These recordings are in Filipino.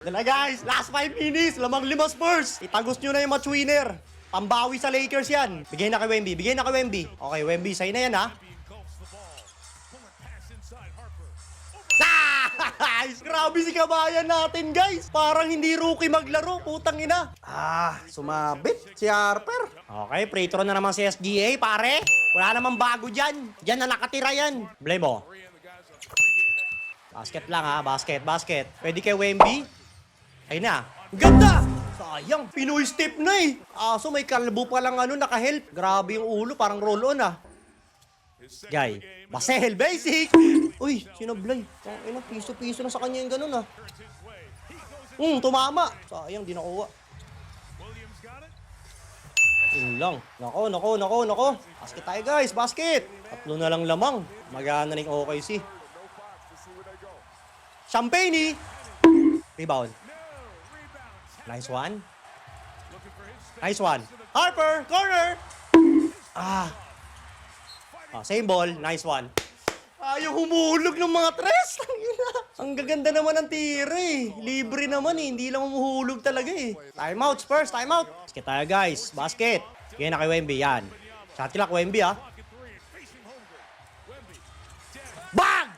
Dala guys, last 5 minutes, lamang 5 Spurs. Itagos nyo na yung match winner. Pambawi sa Lakers yan. Bigay na kay Wemby, bigay na kay Wemby. Okay, Wemby, sa'yo na yan ha. Nice! Grabe si kabayan natin guys. Parang hindi rookie maglaro, putang ina. Sumabit si Harper. Okay, free throw na naman si SGA pare. Wala namang bago dyan. Dyan na nakatira yan. Blame mo. Basket lang ha, basket. Pwede kay Wemby. Ayun na. Ganda! Sayang, Pinoy step na eh. So may kalbo pa lang naka-help. Grabe yung ulo, parang roll-on ah. Guy, Basel, basic! Uy, sinablay. Ina, piso-piso na sa kanya yung ganun ah. Tumama. Sayang, di nakuha. Yun lang. Nako. Basket tayo guys, basket. Tatlo na lang lamang. Magana ng OKC. Champagne! Rebound. Nice one. Harper, corner! Same ball. Nice one. Ayaw humulog ng mga tres. Ang gaganda naman ng tira eh. Libre naman eh. Hindi lang humuhulog talaga eh. Timeout, Spurs. Timeout. Basket tayo guys. Basket. Yan na kay Wemby. Yan. Shot clock Wemby ah. Bang!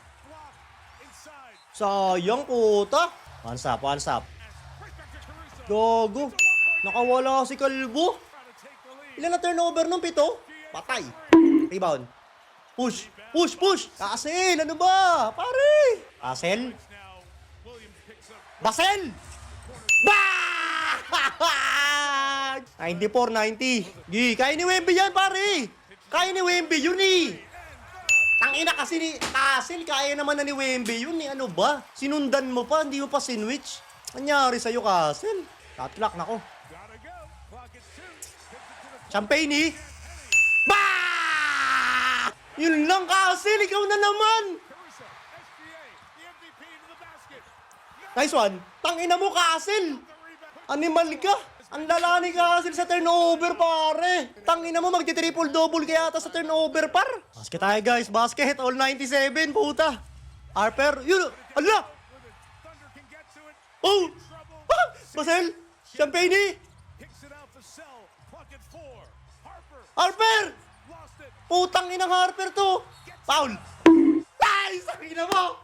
Sayang puta. One stop. Gogo. Nakawala si Kalbo. Ilan na turnover nung 7? Patay. Rebound. Push. Kasel, ano ba? Pare. Kasel. Basel. Bah! 94-90. Kaya ni Wemby yan, pare. Kaya ni Wemby yun eh. Tangina kasi ni Kasel, kaya naman na ni Wemby yun eh. Ano ba? Sinundan mo pa, hindi mo pa sinwitch. Anyari sa'yo, Kasel? Tatlak, nako. Champagne. Bah! Yun lang, Kasel. Ikaw na naman. Nice one. Tangina mo, Kasel. Animal ka. Ang lala ni Kasel sa turnover, pare. Tangina mo, magti-triple-double kaya ata sa turnover, par. Basket tayo, guys. Basket. All 97, puta. Harper. Yun. Ala! Oh! Basel! Champagne! Harper! Putang inang Harper to! Foul! Nice! Ang ina mo!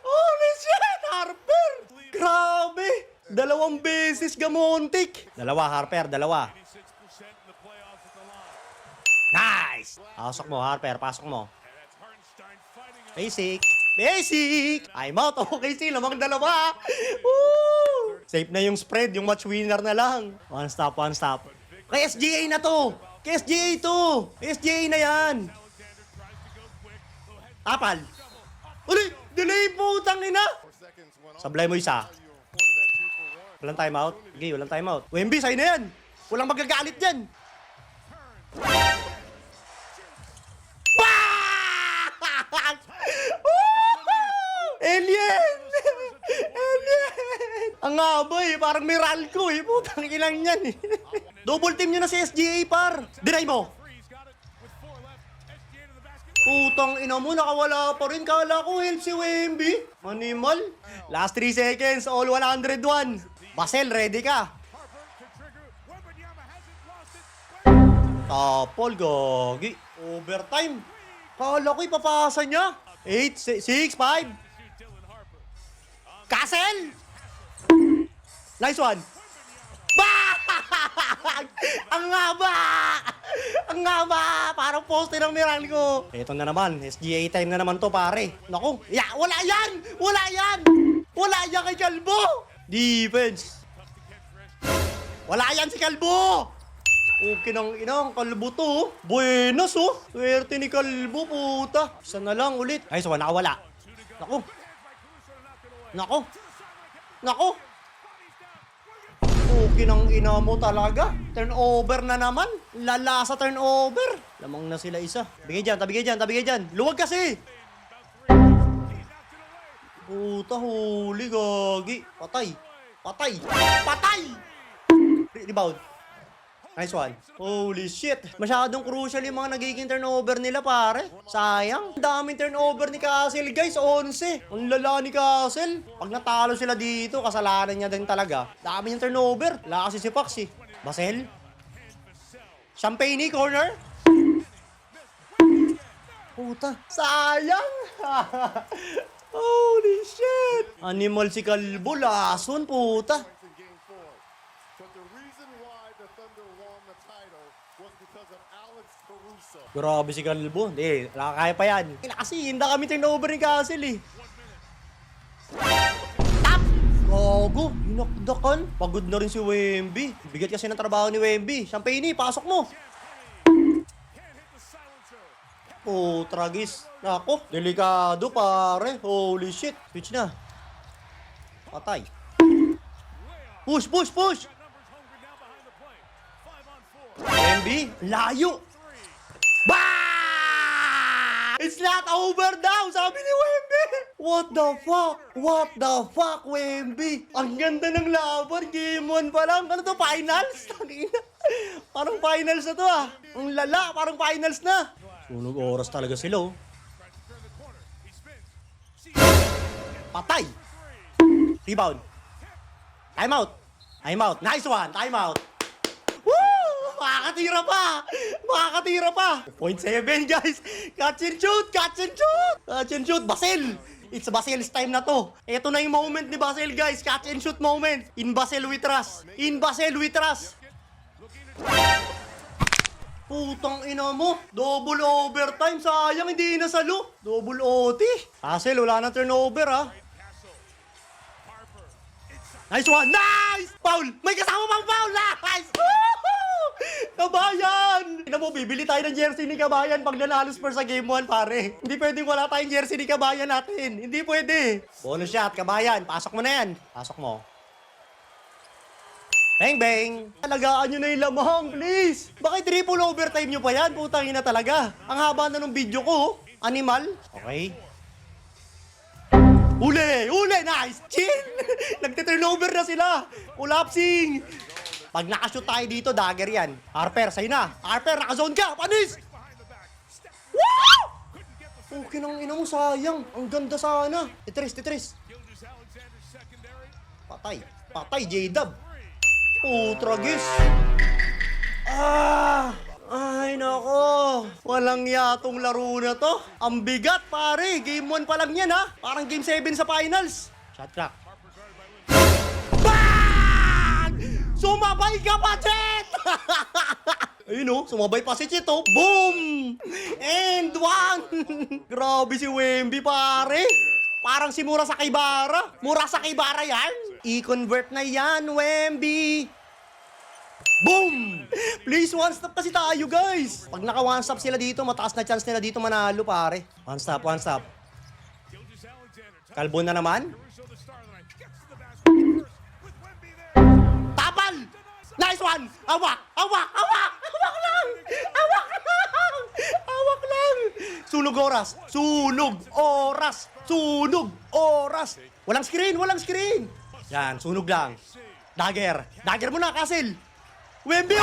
Holy shit! Harper! Grabe! 2 beses gamontik! Harper, 2. Nice! Pasok mo, Harper. Pasok mo. Basic! I'm out. Okay, sila. Lamang 2. Woo! Safe na yung spread. Yung match winner na lang. One stop. Kay SGA na to. Kay SGA na yan. Tapal. Uli! Delay po, tangina! Sablay mo isa. Walang timeout. Okay, walang timeout. Wemby, sa'yo na yan. Walang magagalit dyan. Alien! Ang haba eh, parang Meralco eh. Putang ilang yan eh. Double team nyo na si SGA, par. Deny mo. Putang ina mo, nakawala pa rin. Kala ko help si Wemby. Manimal. Last 3 seconds, all 101. Basel, ready ka. Tapol, gogi. Overtime. Kala ko ipapasa niya. 8, 6, 5. Kasel! Nice one. Bang! Ang haba! Parang poste ng Meralco. Ito na naman. SGA time na naman to, pare. Naku. Wala yan kay Kalbo. Defense. Wala yan si Kalbo. Okay nang inang Kalbo to. Buenas oh. Swerte ni Kalbo, puta. Isa na lang ulit. Ay, so nakawala. Nako. Okay nang ina mo talaga. Turnover na naman. Lala sa turnover. Lamang na sila isa. Tabigay dyan. Luwag kasi. Puta, huli, gagi. Patay. Rebound. Nice one. Holy shit. Masyadong crucial yung mga nagiging turnover nila, pare. Sayang. Ang daming turnover ni Castle, guys. 11. Ang lala ni Castle. Pag natalo sila dito, kasalanan niya din talaga. Dami yung turnover. Wala kasi si Fox, eh. Basel. Champagne, corner. Puta. Sayang. Holy shit. Animal si Kalbo. Lason, puta. Grabe si Kalbo. Hindi, nakakaya pa yan. Kasi hindi kami turnover ni Castle, eh. Tap! Gogo, hinakdakan. Pagod na rin si Wemby. Bigat kasi ng trabaho ni Wemby. Champagne, pasok mo. Oh, tragis. Nako, delikado pare. Holy shit. Switch na. Patay. Push, push, push. Wemby, layo. Bah! It's not over daw, sabi ni Wemby. What the fuck? What the fuck, Wemby? Ang ganda ng laban. Game 1 pa lang. Ano to, finals? Parang finals na to, ah. Ang lala, parang finals na. Sunog oras talaga sila, oh. Patay. Rebound. Time out. Time out. Nice one. Time out. Makakatira pa! Makakatira pa! 0.7, guys! Catch and shoot! Catch and shoot! Catch and shoot! Basel! It's Basel's time na to. Ito na yung moment ni Basel, guys. Catch and shoot moment. In Basel we trust. In Basel we trust. Putang ina mo. Double overtime. Sayang, hindi nasalo. Double OT. Basel, wala na turnover, ha. Nice one! Nice! Foul! May kasama pang foul! Nice! Kabayan! Ina mo, bibili tayo ng jersey ni Kabayan pag nanalo Spurs sa Game 1, pare. Hindi pwedeng wala tayong jersey ni Kabayan natin. Hindi pwede. Bonus shot, Kabayan. Pasok mo na yan. Pasok mo. Bang, bang! Talagaan nyo na yung lamang, please! Bakit triple overtime nyo pa yan? Putang ina talaga. Ang haba na ng video ko. Animal. Okay. Uli! Uli! Nice! Chin! Nagtiturnover na sila. Collapsing! Pag nakashoot tayo dito, dagger yan. Harper, sa'yo na. Harper, nakazone ka. Panis! Woo! Okay nang ina mo, sayang. Ang ganda sana. Titris, titris. Patay. Patay, J-Dub. Oh, tragis. Ah! Ay, nako. Walang yatong laro na to. Ang bigat, pare. Game 1 pa lang yan, ha? Parang Game 7 sa finals. Shot clock. Sumabay ka pa, Chet! Ayun, oh, sumabay pa si Chet, oh. Boom! And one! Grabe si Wemby, pare. Parang si Murasaki Bara. Murasaki Bara yan. I-convert na yan, Wemby. Boom! Please, one stop kasi tayo, guys. Pag naka one stop sila dito, mataas na chance nila dito manalo, pare. One stop, one stop. Kalbo na naman. Nice one! Awak! Awak! Awak! Awak lang! Awak lang! Awak lang! Sunog oras! Sunog oras! Sunog oras! Walang screen! Walang screen! Yan, sunog lang. Dagger! Dagger mo na, Castle! Wemby!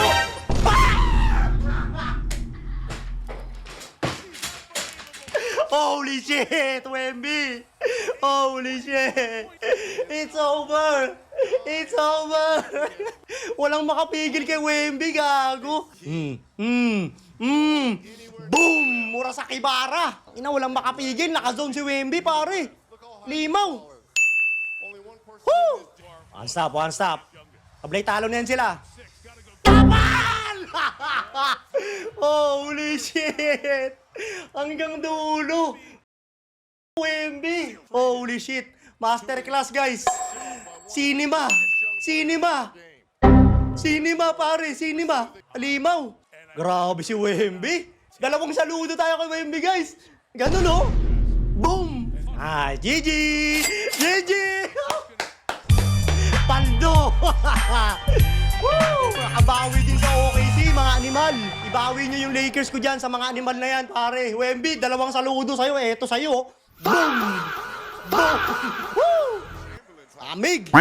Holy shit, Wemby! Holy shit! It's over! It's over! Walang makapigil kay Wemby, gago! Boom! Murasaki Bara! Ina, walang makapigil. Nakazone si Wemby, pare. Limaw! Woo! One stop, one stop. Kablay talo na yan sila. Tapan! Holy shit! Hanggang dulo. Wemby. Holy shit. Masterclass, guys. Cinema. Cinema. Cinema, pare. Cinema. Limaw. Grabe si Wemby. Dalawang saludo tayo kay Wemby, guys. Ganun, oh. Boom. Ah, GG. GG. Paldo. Woo! Nakabawi din sa OKC, mga animal. Ibawi nyo yung Lakers ko dyan sa mga animal na yan, pare. Wemby, dalawang saludo sa'yo. Eto sa'yo. Boom! Boom! Woo! Amig!